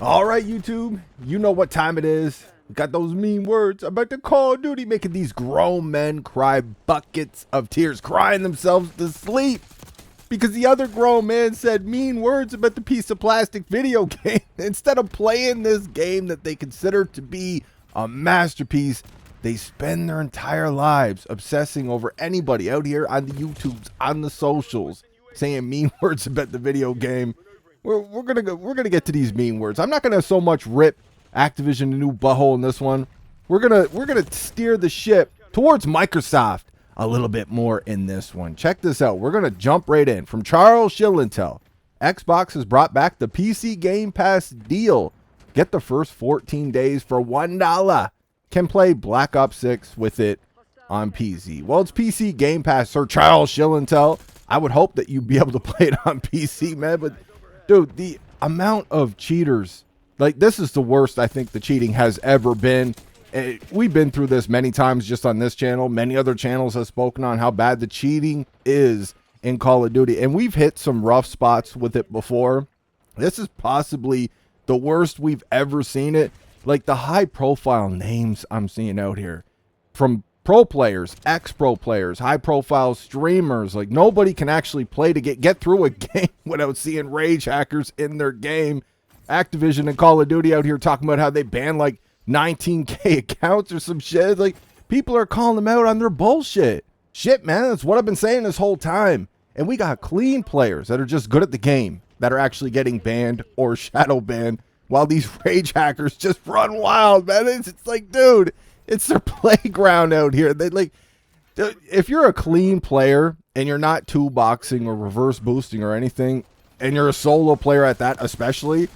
All right, YouTube, you know what time it is. We got those mean words about the Call of Duty making these grown men cry buckets of tears, crying themselves to sleep because the other grown man said mean words about the piece of plastic video game. Instead of playing this game that they consider to be a masterpiece, they spend their entire lives obsessing over anybody out here on the YouTubes, on the socials, saying mean words about the video game. We're gonna get to these mean words. I'm not gonna so much rip Activision a new butthole in this one. We're gonna steer the ship towards Microsoft a little bit more in this one. Check this out. We're gonna jump right in. From Charles Shillentel, Xbox has brought back the PC Game Pass deal. Get the first 14 days for $1. Can play Black Ops 6 with it on PC. Well, it's PC Game Pass, Sir Charles Shillentel. I would hope that you'd be able to play it on PC, man, but dude, the amount of cheaters, like, this is the worst I think the cheating has ever been. We've been through this many times just on this channel. Many other channels have spoken on how bad the cheating is in Call of Duty, and we've hit some rough spots with it before. This is possibly the worst we've ever seen it. Like, the high-profile names I'm seeing out here, from pro players, ex-pro players, high-profile streamers. Like, nobody can actually play to get through a game without seeing rage hackers in their game. Activision and Call of Duty out here talking about how they banned like 19K accounts or some shit. Like, people are calling them out on their bullshit. Shit, man, that's what I've been saying this whole time. And we got clean players that are just good at the game that are actually getting banned or shadow banned, while these rage hackers just run wild, man. It's like, dude, it's their playground out here. They like, if you're a clean player and you're not two boxing or reverse boosting or anything, and you're a solo player at that, especially,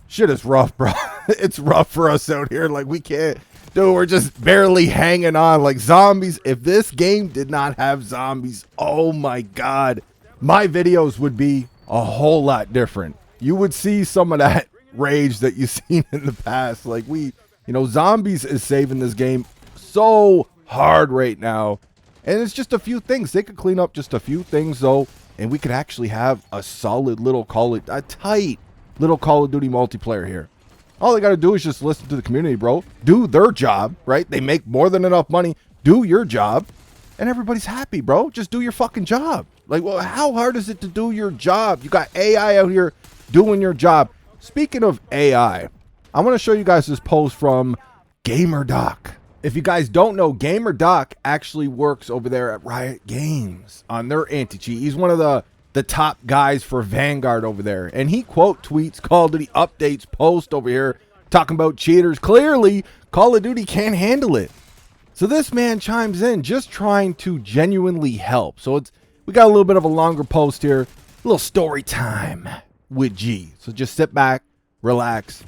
shit is rough, bro. It's rough for us out here. Like, we can't, dude, we're just barely hanging on like zombies. If this game did not have zombies, oh my God, my videos would be a whole lot different. You would see some of that rage that you've seen in the past. Like, zombies is saving this game so hard right now. And it's just a few things. They could clean up just a few things, though, and we could actually have a solid little a tight little Call of Duty multiplayer here. All they got to do is just listen to the community, bro. Do their job, right? They make more than enough money. Do your job, and everybody's happy, bro. Just do your fucking job. Like, well, how hard is it to do your job? You got AI out here doing your job. Speaking of AI, I want to show you guys this post from GamerDoc. If you guys don't know, GamerDoc actually works over there at Riot Games on their anti-cheat. He's one of the top guys for Vanguard over there. And he quote tweets Call of Duty updates post over here talking about cheaters. Clearly, Call of Duty can't handle it. So this man chimes in just trying to genuinely help. So we got a little bit of a longer post here. A little story time with G. So just sit back, relax.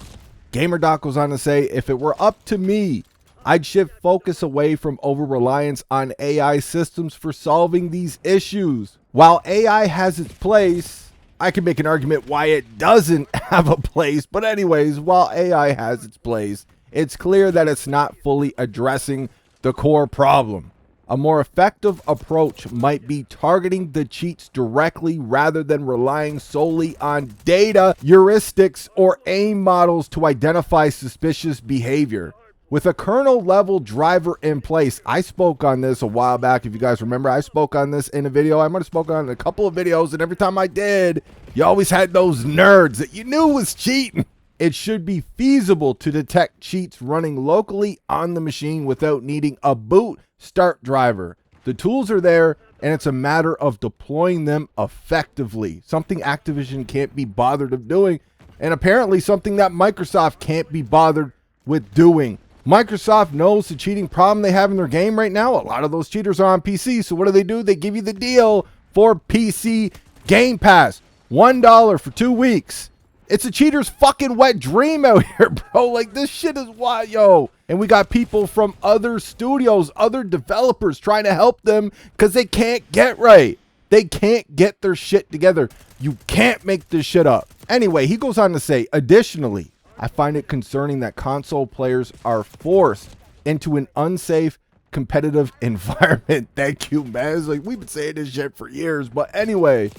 GamerDoc goes on to say, if it were up to me, I'd shift focus away from over-reliance on AI systems for solving these issues. While AI has its place, I can make an argument why it doesn't have a place. But anyways, while AI has its place, it's clear that it's not fully addressing the core problem. A more effective approach might be targeting the cheats directly rather than relying solely on data, heuristics, or aim models to identify suspicious behavior. With a kernel level driver in place, I spoke on this a while back. If you guys remember, I spoke on this in a video. I might have spoken on it in a couple of videos, and every time I did, you always had those nerds that you knew was cheating. It should be feasible to detect cheats running locally on the machine without needing a boot start driver. The tools are there, and it's a matter of deploying them effectively. Something Activision can't be bothered of doing, and apparently something that Microsoft can't be bothered with doing. Microsoft knows the cheating problem they have in their game right now. A lot of those cheaters are on PC. So what do? They give you the deal for PC Game Pass. $1 for 2 weeks. It's a cheater's fucking wet dream out here, bro. Like, this shit is wild, yo. And we got people from other studios, other developers trying to help them because they can't get right. They can't get their shit together. You can't make this shit up. Anyway, he goes on to say, additionally, I find it concerning that console players are forced into an unsafe, competitive environment. Thank you, man. It's like, we've been saying this shit for years. But anyway,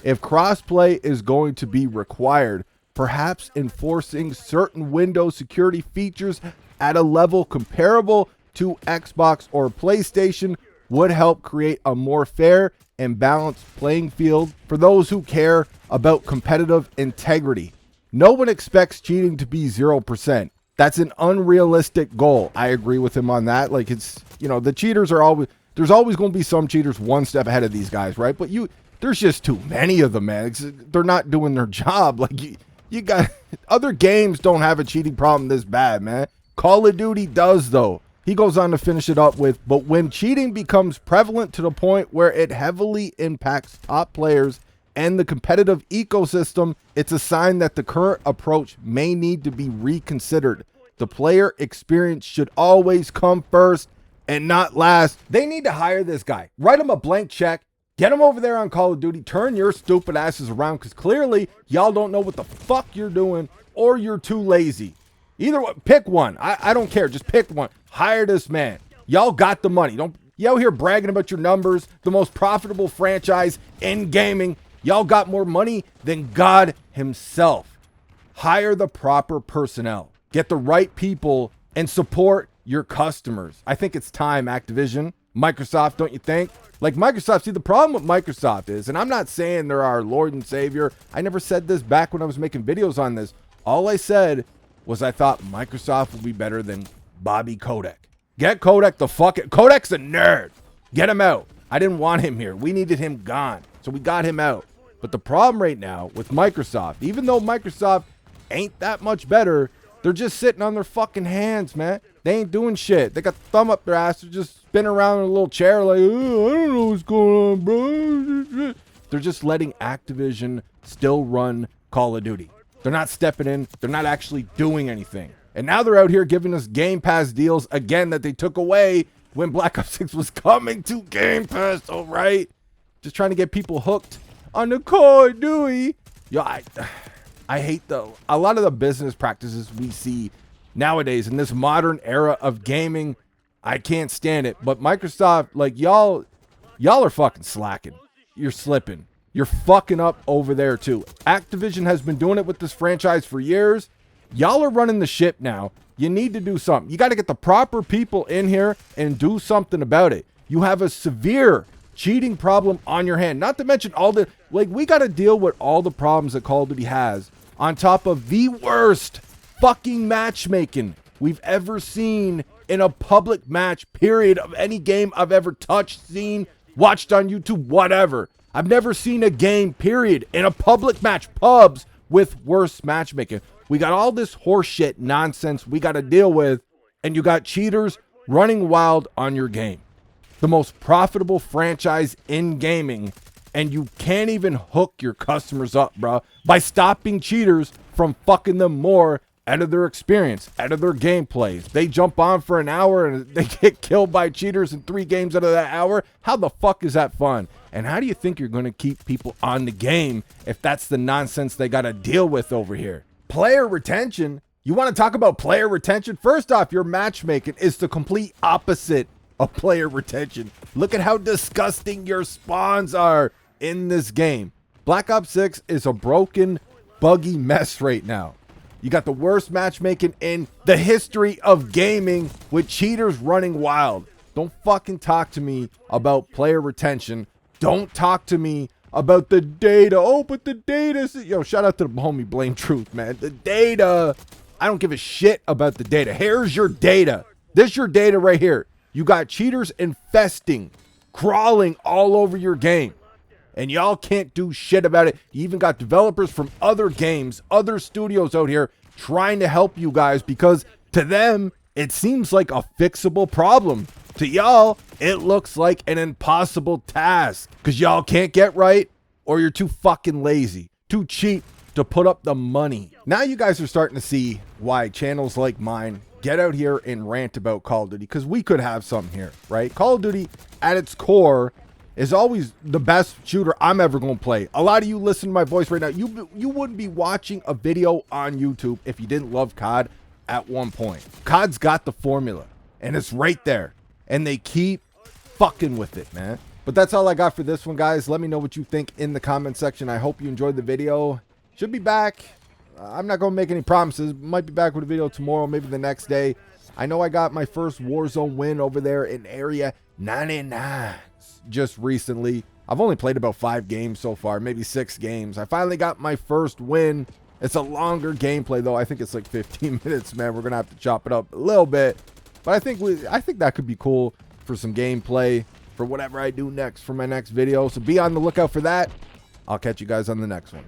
if crossplay is going to be required, Perhaps enforcing certain Windows security features at a level comparable to Xbox or PlayStation would help create a more fair and balanced playing field for those who care about competitive integrity. No one expects cheating to be 0%. That's an unrealistic goal. I agree with him on that. Like, it's, you know, the cheaters are always, there's always going to be some cheaters one step ahead of these guys, right? But there's just too many of them, man. They're not doing their job. Like, you got, other games don't have a cheating problem this bad, man. Call of Duty does, though. He goes on to finish it up with, but when cheating becomes prevalent to the point where it heavily impacts top players and the competitive ecosystem, it's a sign that the current approach may need to be reconsidered. The player experience should always come first and not last. They need to hire this guy. Write him a blank check. Get him over there on Call of Duty. Turn your stupid asses around, because clearly y'all don't know what the fuck you're doing, or you're too lazy. Either one, pick one. I don't care. Just pick one. Hire this man. Y'all got the money. Don't you out here bragging about your numbers, the most profitable franchise in gaming. Y'all got more money than God himself. Hire the proper personnel. Get the right people and support your customers. I think it's time, Activision. Microsoft, don't you think? Like, Microsoft, see, the problem with Microsoft is, and I'm not saying they're our Lord and Savior. I never said this back when I was making videos on this. All I said was I thought Microsoft would be better than Bobby Kotick. Get Kotick the fuck it. Kotick's a nerd. Get him out. I didn't want him here. We needed him gone. So we got him out. But the problem right now with Microsoft, even though Microsoft ain't that much better, they're just sitting on their fucking hands, man. They ain't doing shit. They got the thumb up their ass. They're just spinning around in a little chair like, oh, I don't know what's going on, bro. They're just letting Activision still run Call of Duty. They're not stepping in. They're not actually doing anything. And now they're out here giving us Game Pass deals again that they took away when Black Ops 6 was coming to Game Pass, all right? Just trying to get people hooked on the Call of Duty. Yo, I hate a lot of the business practices we see nowadays in this modern era of gaming. I can't stand it. But Microsoft, like, y'all are fucking slacking. You're slipping. You're fucking up over there too. Activision has been doing it with this franchise for years. Y'all are running the ship now. You need to do something. You got to get the proper people in here and do something about it. You have a severe cheating problem on your hand. Not to mention all the, like, we got to deal with all the problems that Call of Duty has on top of the worst fucking matchmaking we've ever seen in a public match, period, of any game I've ever touched, seen, watched on YouTube, whatever. I've never seen a game, period, in a public match, pubs, with worse matchmaking. We got all this horseshit nonsense we got to deal with, and you got cheaters running wild on your game. The most profitable franchise in gaming, and you can't even hook your customers up, bro, by stopping cheaters from fucking them more out of their experience, out of their gameplays. They jump on for an hour and they get killed by cheaters in 3 games out of that hour. How the fuck is that fun? And how do you think you're going to keep people on the game if that's the nonsense they got to deal with over here? Player retention? You want to talk about player retention? First off, your matchmaking is the complete opposite of player retention. Look at how disgusting your spawns are in this game. Black Ops 6 is a broken, buggy mess right now. You got the worst matchmaking in the history of gaming with cheaters running wild. Don't fucking talk to me about player retention. Don't talk to me about the data. Oh, but the data. Yo, shout out to the homie Blame Truth, man. The data. I don't give a shit about the data. Here's your data. This is your data right here. You got cheaters infesting, crawling all over your game. And y'all can't do shit about it. You even got developers from other games, other studios out here trying to help you guys, because to them, it seems like a fixable problem. To y'all, it looks like an impossible task, because y'all can't get right, or you're too fucking lazy, too cheap to put up the money. Now you guys are starting to see why channels like mine get out here and rant about Call of Duty, because we could have something here, right? Call of Duty at its core is always the best shooter I'm ever going to play. A lot of you listen to my voice right now. You wouldn't be watching a video on YouTube if you didn't love COD at one point. COD's got the formula, and it's right there. And they keep fucking with it, man. But that's all I got for this one, guys. Let me know what you think in the comment section. I hope you enjoyed the video. Should be back. I'm not going to make any promises. Might be back with a video tomorrow, maybe the next day. I know I got my first Warzone win over there in Area 99 just recently. I've only played about 5 games so far, maybe 6 games. I finally got my first win. It's a longer gameplay, though. I think it's like 15 minutes, man. We're going to have to chop it up a little bit. But I think that could be cool for some gameplay for whatever I do next for my next video. So be on the lookout for that. I'll catch you guys on the next one.